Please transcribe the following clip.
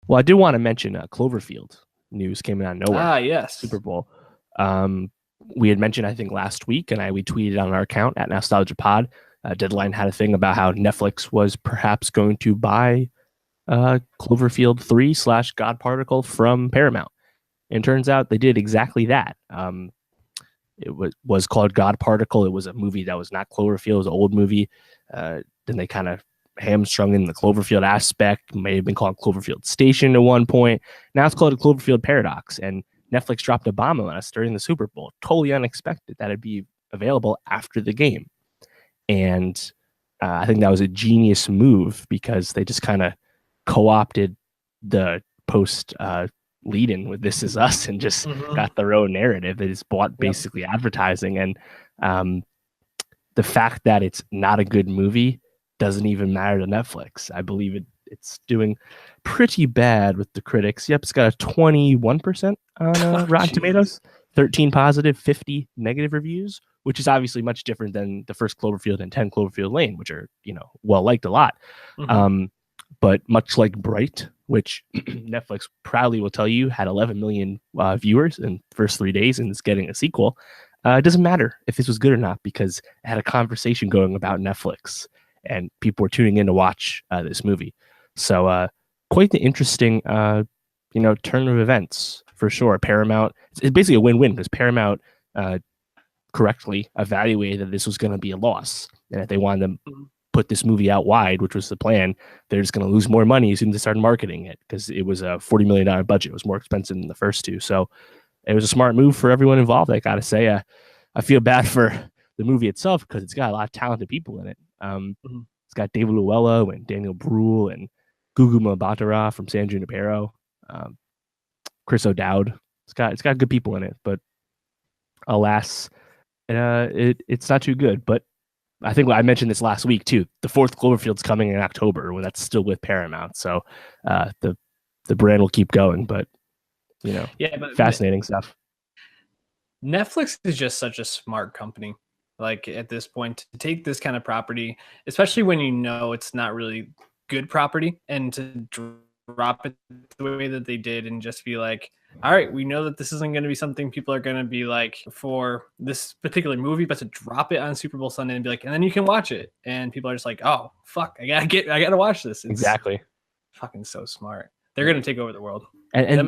Well, I did want to mention Cloverfield news came out of nowhere. Ah, yes. Super Bowl. We had mentioned, I think, last week, and we tweeted on our account at Nowstalgia Pod. Deadline had a thing about how Netflix was perhaps going to buy Cloverfield 3 / God Particle from Paramount. And it turns out they did exactly that. It was called God Particle. It was a movie that was not Cloverfield. It was an old movie. Then they kind of hamstrung in the Cloverfield aspect. May have been called Cloverfield Station at one point. Now it's called a Cloverfield Paradox. And Netflix dropped a bomb on us during the Super Bowl. Totally unexpected that it'd be available after the game. And I think that was a genius move because they just kind of co-opted the post lead-in with This Is Us and just got their own narrative. They just bought basically advertising. And the fact that it's not a good movie doesn't even matter to Netflix. I believe it's doing pretty bad with the critics. Yep, it's got a 21% on Rotten Tomatoes, 13 positive, 50 negative reviews, which is obviously much different than the first Cloverfield and 10 Cloverfield Lane, which are, well liked a lot. But much like Bright, which Netflix proudly will tell you had 11 million viewers in the first 3 days and is getting a sequel, it doesn't matter if this was good or not because it had a conversation going about Netflix and people were tuning in to watch this movie. So quite the interesting, turn of events for sure. Paramount, it's basically a win-win because Paramount correctly evaluated that this was going to be a loss. And if they wanted to put this movie out wide, which was the plan, they're just going to lose more money as soon as they started marketing it because it was a $40 million budget. It was more expensive than the first two. So it was a smart move for everyone involved. I got to say, I feel bad for the movie itself because it's got a lot of talented people in it. It's got David Luella and Daniel Bruhl and Gugu Mbatha-Raw from San Junipero, Chris O'Dowd. It's got good people in it, but alas, it's not too good. But I think I mentioned this last week too. The fourth Cloverfield's coming in October when that's still with Paramount. So the brand will keep going, but fascinating stuff. Netflix is just such a smart company. Like at this point, to take this kind of property, especially when it's not really good property, and to drop it the way that they did and just be like, all right, we know that this isn't going to be something people are going to be like for this particular movie, but to drop it on Super Bowl Sunday and be like, and then you can watch it. And people are just like, oh, fuck, I gotta watch this. It's exactly. Fucking so smart. They're going to take over the world. And